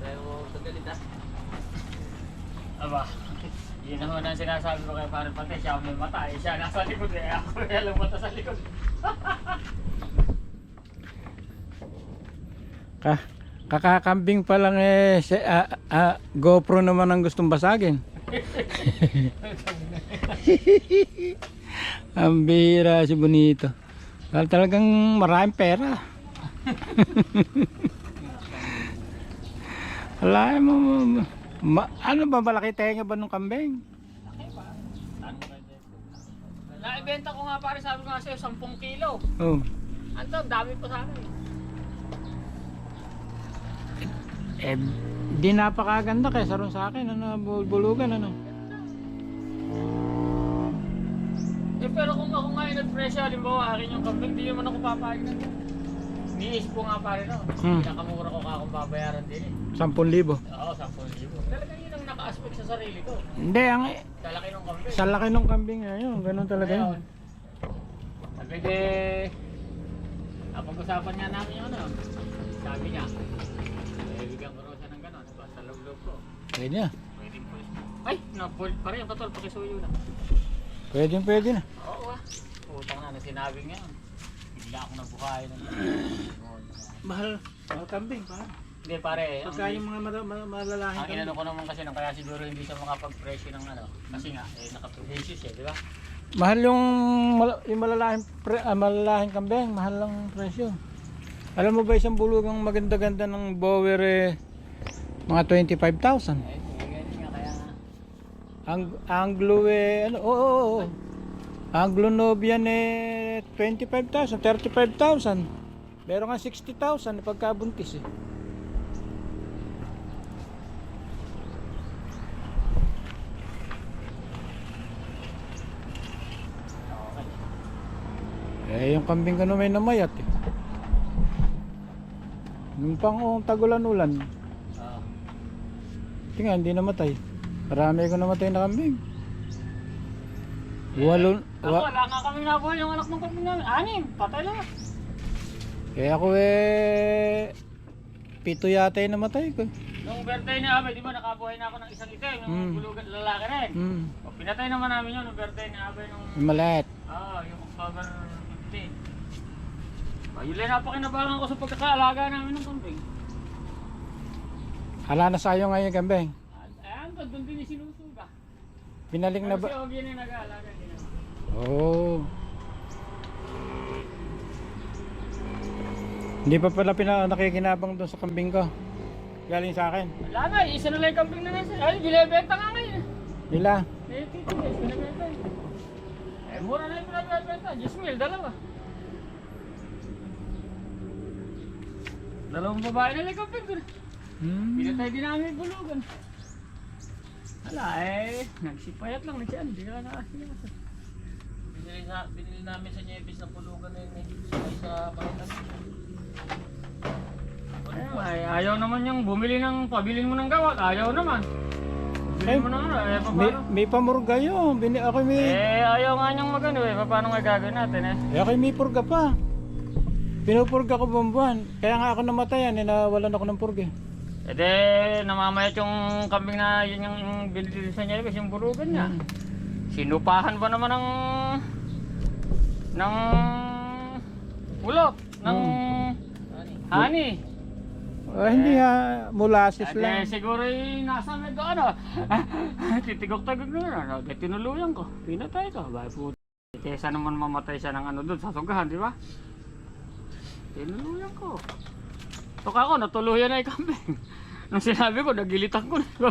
S6: Tayo sa galit ah.
S4: Aba, yun naman ang sinasabi ko kay Pare Pate, siya may mata, eh, siya nasa likod eh, ako may alam mata sa likod.
S1: Kakakambing pa lang eh, GoPro naman ang gustong basagin. Ang bihira si Bonito. Talagang maraming pera. Wala mo, ano ba, malaki tenga ba nung kambing?
S4: Naibenta ko nga pare, sabi ko nga sa'yo, 10 kilo.
S1: Oh.
S4: Anto, dami pa sa akin.
S1: Di napakaganda kaysa ron sa akin, ano, bulugan, ano.
S4: Eh pero kung ako ngayon nag-presyo, halimbawa akin yung kambing, di naman ako papayag na. Niis po nga pare no. Pinakamura ko akong babayaran din eh.
S1: 10,000.
S4: Oo, 10,000. Talagang yun ang naka-aspect sa sarili ko.
S1: Hindi, ang
S4: Sa laki ng kambing.
S1: sa laki ng kambing ngayon, ganun talaga yun.
S4: Ngayon, sabi de, napag-usapan nga namin yung ano. Sabi niya, bigyan ko raw siya ng gano'n. Basta loob-loob ko.
S1: Pwede na.
S4: Pwede po. Ay, na-fold pa rin yung katol, pakisuyo na.
S1: Pwede na.
S4: Oo ah. Utang na, sinabi nga. Bigla ako nabukayan.
S1: Mahal kambing pa.
S4: Hindi pare,
S1: Pagka yung mga malalaking
S4: ang inano ko naman kasi nang kaya siguro hindi siya makapag-presyo ng ano. Kasi nga, naka-presyo siya, di ba?
S1: Mahal yung malalaking kambing, mahal lang presyo. Alam mo ba isang bulugang maganda-ganda ng Bower mga 25,000.
S4: Eh, ganyan nga kaya nga.
S1: Anglo oo. Anglo Nobian 25,000, 35,000. Meron nga 60,000 pagkabuntis eh. Yung kambing ko na may namayat eh. Yung pang tagulan-ulan.
S4: Oo.
S1: Tingnan, hindi namatay. Marami ko namatay na kambing. Walo,
S4: Wala nga kami nabuhay yung anak ng kambing namin. 6, patay lang.
S1: Kaya ako 7 yata yung namatay ko.
S4: Nung birthday ni Abay, di ba nakabuhay na ako ng isang itim, yung bulugan lalaki rin. O, pinatay naman namin yun nung birthday ni Abay nung...
S1: Yung maliit.
S4: yung October 15. Yun lang napakinabangan ko sa pagkakaalaga namin ng kambing.
S1: Hala na sa'yo ngayon yung kambing.
S4: Ayan, doon din yung sinusuga.
S1: Binaling na
S4: Pero
S1: ba?
S4: si Ogie na yung nag-aalaga din.
S1: Oo. Hindi pa pala nakikinabang doon sa kambing ko. Galing sa akin.
S4: Wala na, isa na lang yung kambing na nasa. Ay, binibenta nga ngayon.
S1: Nila.
S4: Eh, tito guys, binibenta. Eh, mura na yung binibenta. 10,000, dalawa. Dalawang babae na lang yung kambing doon. Pinatay din namin yung bulugan. Wala nagsipayat lang na siya. Hindi ka lang nakasiyasan.
S6: Binili namin sa Nieves ng pulugan na yun eh. Sa Pangitan.
S4: Ayaw naman yung bumili ng pabilin mo ng gawat. Ayaw naman. Bumili mo ng ano, paano?
S1: May pamurga yun. Ako may...
S4: Ayaw nga niyang magano paano nga gagawin natin
S1: ako may purga pa. Pinupurga ko buwan. Kaya nga ako namatayan, nawalan ako ng purga.
S4: E de, namamayat yung kambing na yun yung binili sa niya, yung burugan niya. Sinupahan ba naman ng ulok, ng honey.
S1: Hindi mulasis
S4: E de,
S1: lang.
S4: siguro nasa medyo titigok-tagok na ano. Tinuluyan ko, pinatay ko. Ba, puto. Kesa naman mamatay siya ng ano doon sa sugahan, di ba? Tinuluyan ko. Tok ako, natuluyan na yung kambing. Nung sinabi ko, nagilitan ko na.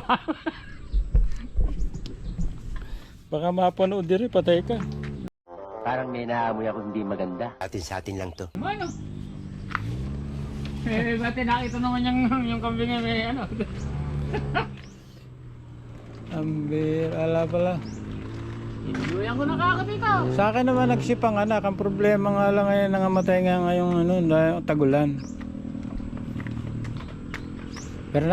S1: Baka mapanood din, patay ka.
S3: Parang may naamoy ako hindi maganda. Atin sa atin lang to.
S4: Ano? Ba't nakita naman yung kambing niya may ano?
S1: Ambir, ala pala.
S4: Tinuluyan ko na kakapita.
S1: Sa akin naman nagsipang anak. Ang problema nga lang ngayon, nangamatay nga ngayong tagulan. Pero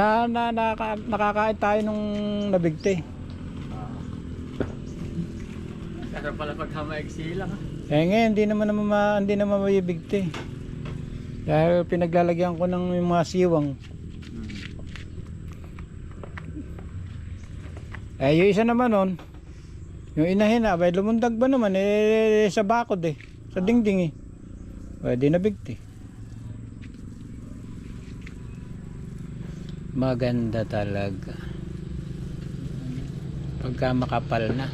S1: nakakain tayo nung nabigti.
S4: Sarap pala pagkamaiksi lang.
S1: Ngayon, hindi naman mabibigti. Dahil pinaglalagyan ko ng yung mga siwang. Yung isa naman nun, yung inahin na, lumundag ba naman sa bakod sa dingding Pwede na bigti. Maganda talaga. Pagka makapal na.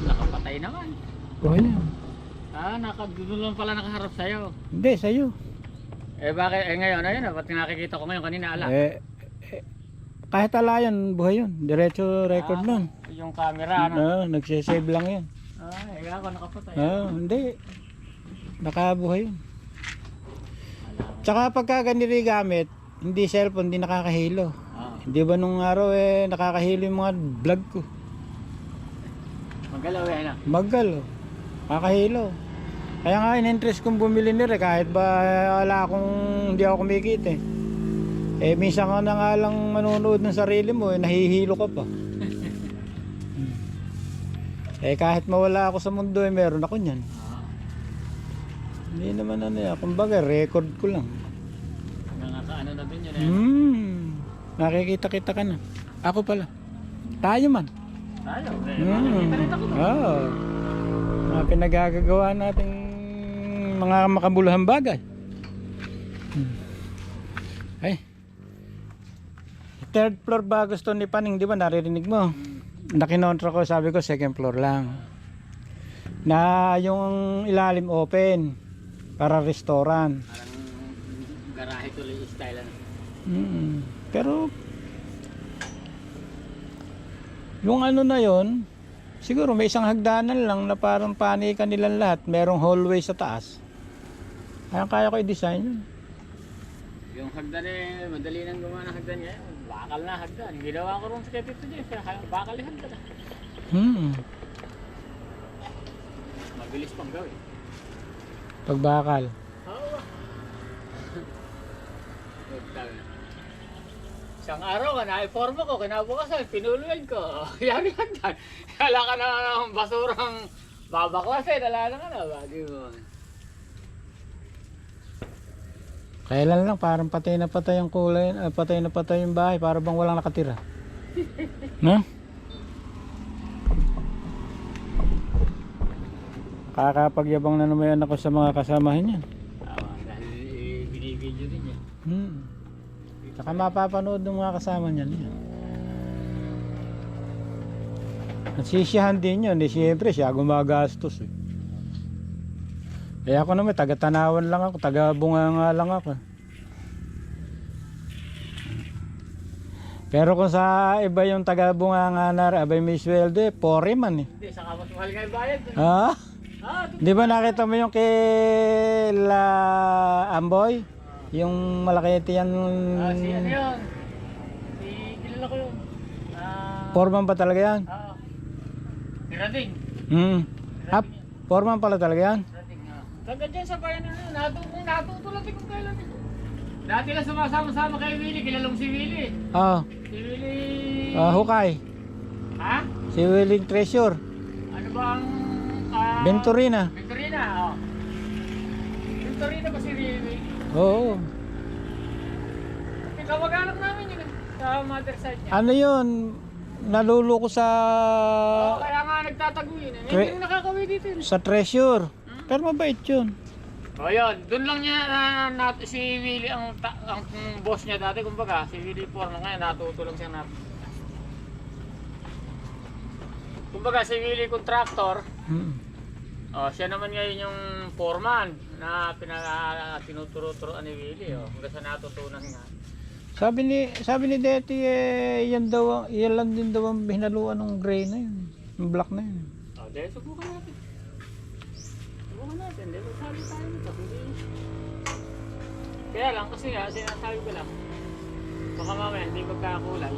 S4: Nakapatay naman.
S1: Wala.
S4: Doon lang pala nakaharap sa'yo.
S1: Hindi, sa'yo.
S4: Bakit? Ngayon, ayun ba't nakikita ko ngayon kanina ala?
S1: Kahit ala yan, buhay yun. Diretso record nun.
S4: Yung camera,
S1: Nagsisave lang yan.
S4: Ako nakapatay.
S1: Hindi. Nakabuhay yun. Tsaka pagka ganito gamit, hindi cellphone, hindi nakakahilo. Hindi ba nung araw nakakahilo yung mga vlog ko?
S4: Magalaw yan
S1: Magal. Nakakahilo. Kaya nga in-interest kong bumili nila kahit ba hindi ako kumikita minsan ka na nga lang manonood ng sarili mo nahihilo ka pa. Kahit mawala ako sa mundo meron ako niyan. Hindi naman kumbaga record ko lang.
S4: Nakakaano na din yun
S1: Nakikita-kita ka na. Ako pala. Tayo man.
S4: Tayo? Nakikita rin ako doon.
S1: Mga pinagagagawa nating mga makabuluhang bagay. Ay. Third floor ba gusto ni Paning, di ba naririnig mo? Nakinontra ko, sabi ko second floor lang. Na yung ilalim open para restaurant.
S4: Parang garahe tuloy style
S1: Pero yung na yon, siguro may isang hagdanan lang na parang panikan nilang lahat. Merong hallway sa taas. Kaya ko i-design yun.
S4: Yung hagdan madali nang gumawa ng hagdan ngayon. Bakal na hagdan. Ginawa ko rin sa Kepito Jeff. Bakal yung hagdan. Mabilis pang gawin.
S1: Pagbakal.
S4: Oo. Isang araw ka na-informa ko, kinabukasan, pinuluyan ko. Yan hagdan. Kala ka na ng basurang babaklasin. Ala na ka na. Bagay mo.
S1: Kailan lang parang patay na patay yung kulay, patay na patay yung bahay, para bang walang nakatira. No? Kakapagyabang na naman ako sa mga kasamahan yan.
S4: Dahil binibidyo din yan.
S1: Saka mapapanood ng mga kasama niyan yan. Nagsisiyahan din yun, siyempre siya gumagastos Kaya ako naman, taga-tanawan lang ako, taga-bunga lang ako. Pero kung sa iba yung taga-bunga na abay may sweldo pore man
S4: Hindi, saka mas mahal nga yung bayad.
S1: Di ba nakita mo yung kay Amboy? Yung malaki yan.
S4: Si ano yun? Kilala ko yun.
S1: Foreman pa talaga yan?
S4: Si Rading.
S1: Foreman pala talaga yan?
S4: Taga dyan sa bayan na natutulad kung kailan ito. Dati lang sumasama-sama kay Willie, kilalong si Willie. Si Willie...
S1: Hukay.
S4: Ha?
S1: Si Willie Treasure.
S4: Ano Ano ba ang...
S1: Venturina.
S4: Victorina, oh. Victorina ba si Riri?
S1: Oo.
S4: Kamag-anak namin yun eh, sa mother side niya.
S1: Ano yun? Naluluko sa
S4: Kaya nga nagtatago yun eh.
S1: Tre-
S4: Hindi rin nakakawin dito yun.
S1: sa treasure. Pero mabait yun.
S4: O yun, doon lang niya si Willie ang boss niya dati, kumbaga, si Willie Forman ngayon, natuto lang siya kumbaga si Willie Contractor, siya naman ngayon yung foreman na tinuturo-turoan ni Willie, hanggang sa natutunan nga.
S1: Sabi ni Deti yan lang din daw ang hinaluan ng gray na yun. Yung black na yun.
S4: Dahil subukan natin. Hindi mo sabi tayo nito. Kaya lang, kasi nga, sinasabi ko lang, baka mamaya hindi magkakakulay.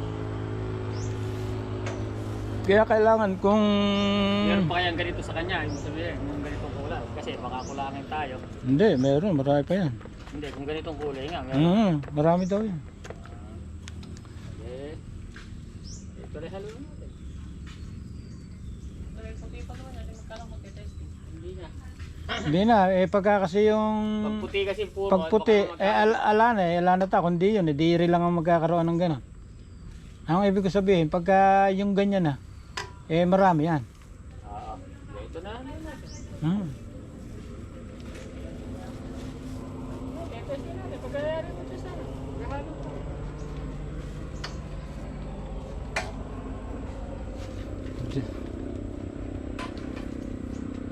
S1: Kaya kailangan kung...
S4: Meron pa kayang ganito sa kanya, yung sabihin, yung ganitong kulay. Kasi baka kulangin tayo.
S1: Hindi, meron. Marami pa yan.
S4: Hindi, kung ganitong kulay nga, meron.
S1: Marami daw yan.
S4: Ito rin haluan natin. Ito rin puti pa naman natin magkalang magte-testing. Hindi na.
S1: Hindi na. Pagka kasi yung...
S4: Pagputi kasi puro.
S1: Pagputi, ala na ta. Kundi yun, diri lang ang magkakaroon ng gano'n. Ang ibig ko sabihin, pagka yung ganyan na, marami yan.
S4: Ito na haluan natin. Testing natin, pagkayari mo siya sana. Pagkahalo ko.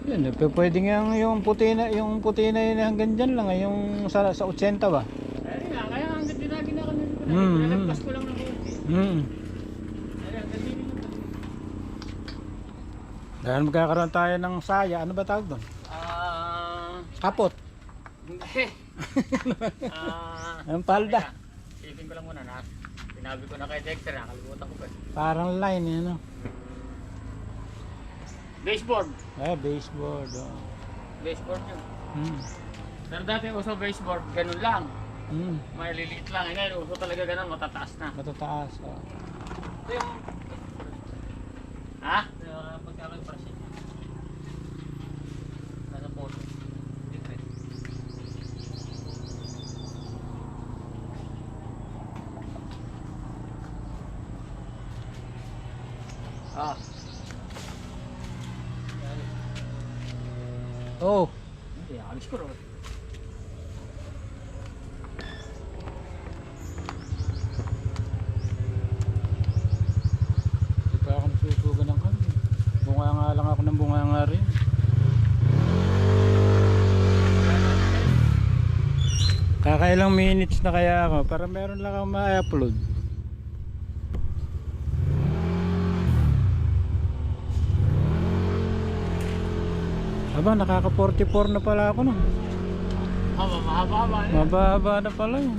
S1: Yan, pwede nga yung puti na yun hanggang dyan lang, yung sa 80 ba?
S4: Ayun nga, kaya hanggang dinagin ako nito. Pinalagpas ko lang ng konti. Ayun, hanggang dinin lang.
S1: Dahil magkakaroon tayo ng saya, ano ba tawag doon? Kapot.
S4: Hindi.
S1: Ang palda.
S4: Isipin ko lang muna na. Sinabi ko na kay Dexter, nakalimutan ko pa.
S1: Parang line yun, no?
S4: Baseboard.
S1: Baseboard.
S4: Baseboard yun. Pero dati uso baseboard, ganun lang. Maliliit lang. Ngayon, uso talaga ganun, matataas na.
S1: Matataas.
S4: Ito yung... Ha? Pagkakang parasya niya. Nasa photo. Different.
S1: Oh.
S4: Hindi, alis ko rin.
S1: Hindi pa ako nasusugan ng kami. Bunga nga lang ako ng bunga nga rin. Kakailang minutes na kaya ako para meron lang akong ma-upload. Aba, nakaka 44 na pala ako nun.
S4: Mahaba-haba.
S1: Mababa na pala yun.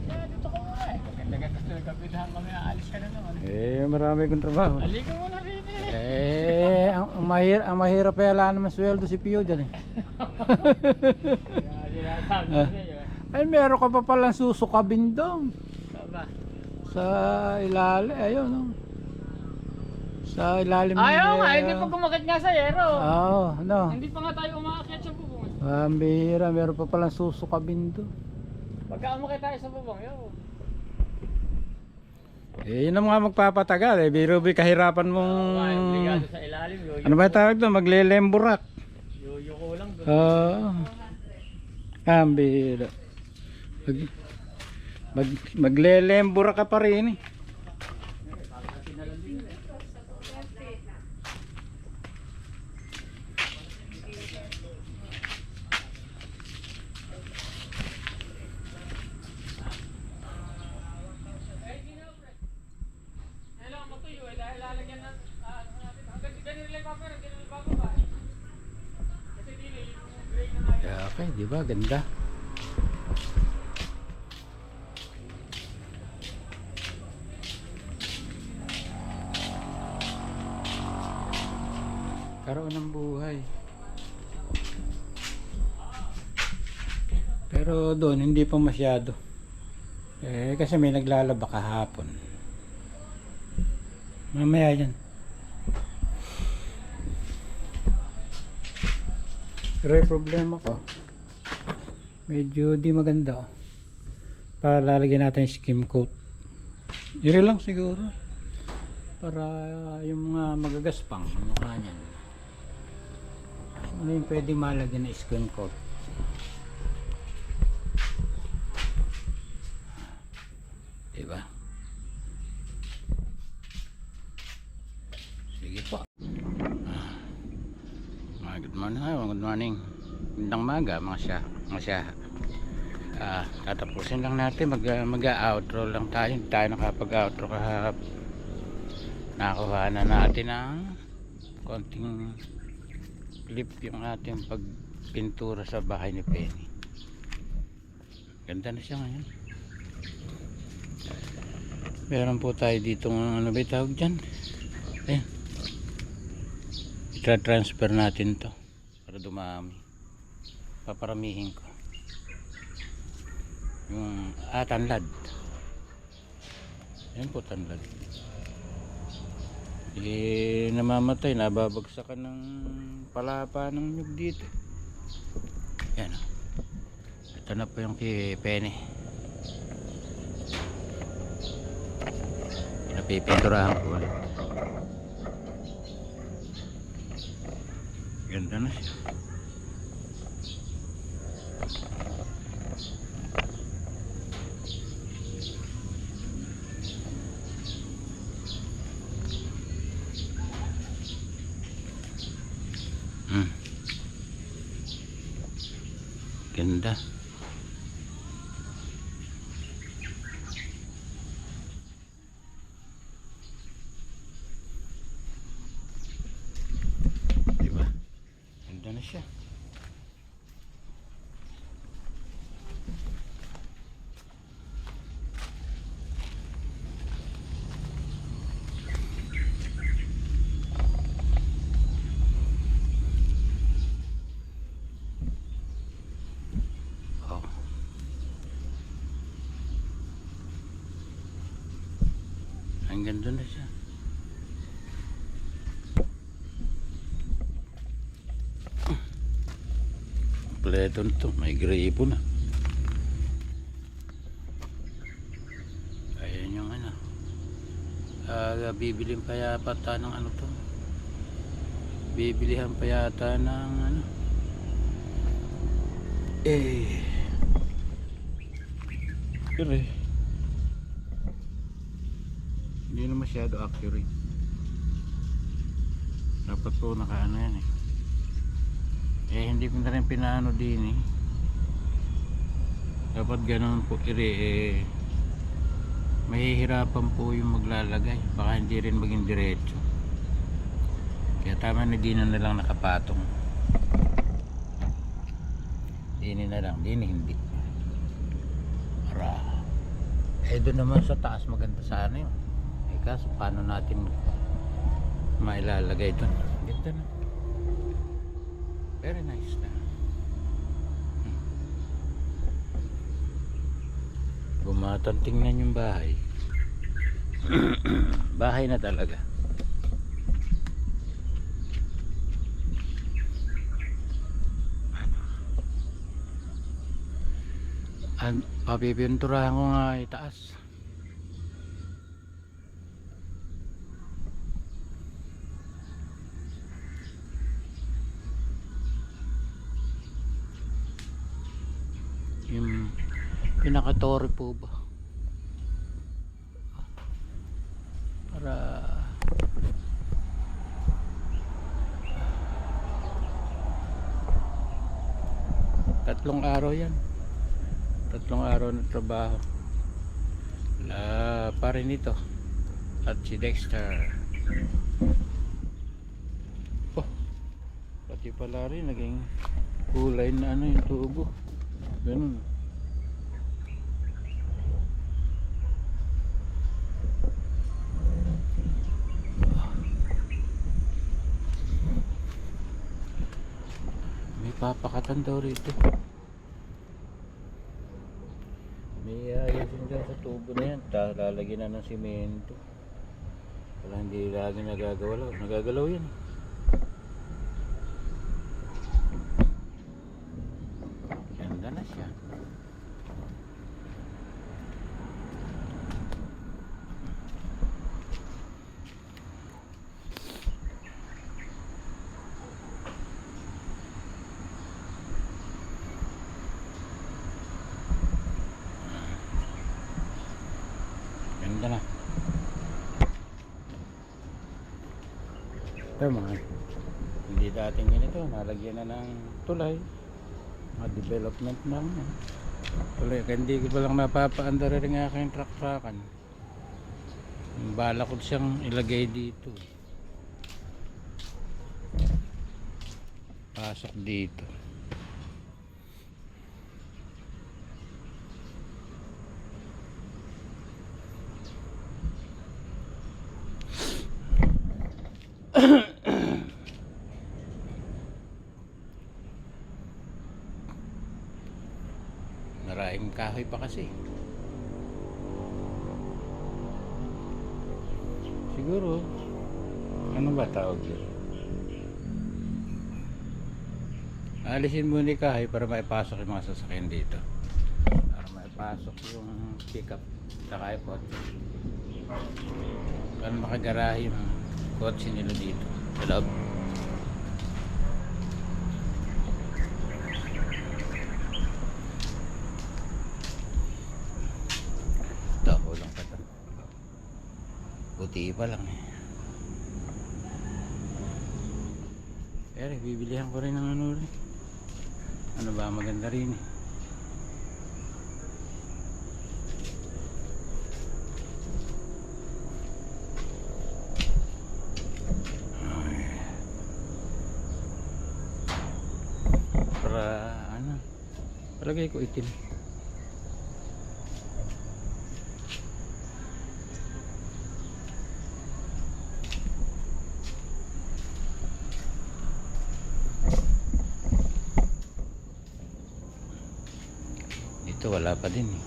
S4: Dito ko muna eh. Maganda-ganda sa kapilahan kami, aalis ka na naman.
S1: Marami kong trabaho.
S4: Halika muna rin
S1: Ang mahirap wala naman sweldo si Pio dyan eh. Ay, meron ka pa palang susukabin doon. Sa ilalim, ayun no. Sa ilalim
S4: Ayaw nga, hindi pa kumakit nga sa yero.
S1: Oo, no.
S4: Hindi pa nga tayo umaakyat sa bubong.
S1: Ang bihira, meron pa palang susukabin doon.
S4: Pagka umakit tayo sa bubong, yo.
S1: Yun ang mga magpapatagal eh. Birubi kahirapan mong...
S4: Obligado sa ilalim, yo.
S1: Ano ba tawag doon? Maglelemburak.
S4: Yo ko lang doon.
S1: Oo. Ang bihira. Maglelembura ka pa rin eh. Okay, di ba? Ganda. Karoon ng buhay. Pero doon hindi pa masyado. Kasi may naglalaba kahapon. Mamaya yan. Pero yung problema ko, medyo di maganda. Para lalagyan natin yung skim coat. Iri lang siguro. Para yung mga magagaspang, yung mukha niyan. Ano yung pwede malagyan na skim coat? Diba? Sige po. Good morning. Good morning. Magandang maga mga siya. Tatapusin lang natin. Mag-outro lang tayo. Hindi tayo nakapag-outro kahapon. Nakakuha na natin ng konting clip yung ating pagpintura sa bahay ni Penny. Ganda na siya ngayon. Meron po tayo dito ano ba tawag dyan? Ayan. I-transfer natin to para dumami. Paparamihin ko yung tanlad. Yan po tanlad. Namamatay, nababagsakan ng palapa ng nyug dito. Yan. Ito na po yung kay Penny. Napipinturahan ko ulit. Ganda na siya. Ganda. Diba? Ganda na siya. Ang ganda na siya. Kompleto nito. May gripo na. Ayan yung ano. Bibilihan pa yata ng ano to. Bibilihan pa yata ng ano. Pero hindi na masyado accurate. Dapat po nakaano yan hindi ko na rin pinaano din dapat ganun po mahihirapan po yung maglalagay, baka hindi rin maging diretso, kaya tama na din na lang nakapatong. Dini na lang, hindi para doon naman sa taas maganda sana yun. Kaso paano natin mailalagay doon? Ganda na. Very nice na. Bumatang tingnan yung bahay. Bahay na talaga. Papipinturahan ko nga itaas. Yung pinaka-tore po ba para tatlong araw yan, tatlong araw na trabaho pa rin ito at si Dexter. Pati pala rin naging kulay na ano yung tubo. Ganun. May papakatan daw rito. May ayusin dyan sa tubo na yan. Lalagyan na ng simento. Wala, hindi lagi nagagalaw yan. Ganda na siya. Ganda na. Ito mga hindi dating ganito, nalagyan na ng tulay, mga development na yan. Tulay, kaya hindi ko palang napapaandar rin ang aking truck-truckan. Bala ko siyang ilagay dito, pasok dito. Maraming kahoy pa kasi. Siguro, ano ba tawag dito? Alisin muna yung kahoy para maipasok yung mga sasakyan dito. Para maipasok yung pickup sa kaipot. Para makagarahe yung kotse nila dito sa loob. Ito, ulang pa ito. Puti pa lang eh. Pero bibilihan ko rin ng ano rin. Ano ba maganda rin eh. Para ano, palagay ko itim. Dito wala pa din eh.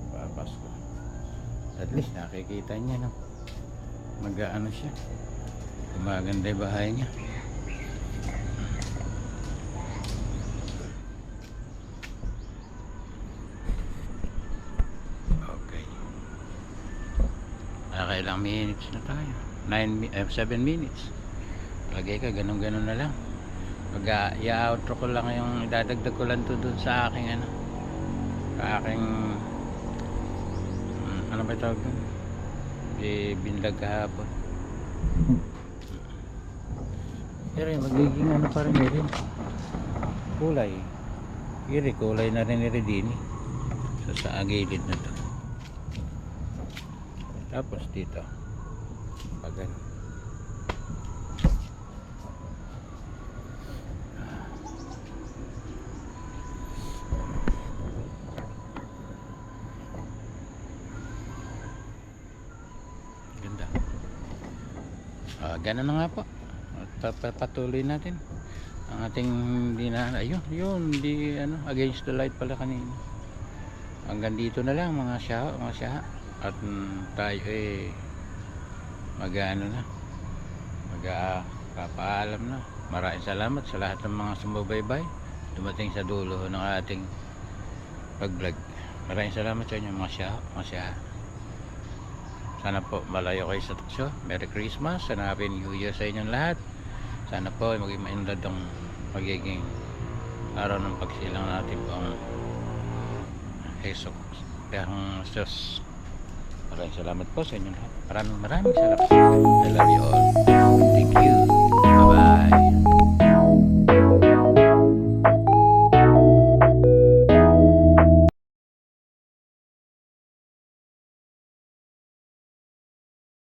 S1: Papasko. At least nakikita niya no. Mag-aano siya. Gumaganda yung bahay niya. Ilang minutes na tayo, 7 minutes. Lagay ka ganun na lang. I-outro ko lang yung idadagdag ko lang to dun sa aking ano, sa aking ano ba tawag dun, binlag kahapon. Pero yung magiging ano pa rin kulay kulay na rin ni sa gilid na to. Tapos dito pagan ganda. Ganun na nga po at patuloy natin ang ating ayun di ano, against the light pala kanina. Hanggang dito na lang mga siya at tayo mag-ano na, magpapaalam na. Maraming salamat sa lahat ng mga sumubaybay dumating sa dulo ng ating pag-vlog. Maraming salamat sa inyo mga siya. Sana po malayo kayo sa tukso. Merry Christmas and Happy New Year sa inyong lahat. Sana po maging mainlad ang magiging araw ng pagsilang natin po ang Jesus. Sus. Maraming salamat po sa inyo lahat. Maraming salamat. I love you all. Thank you.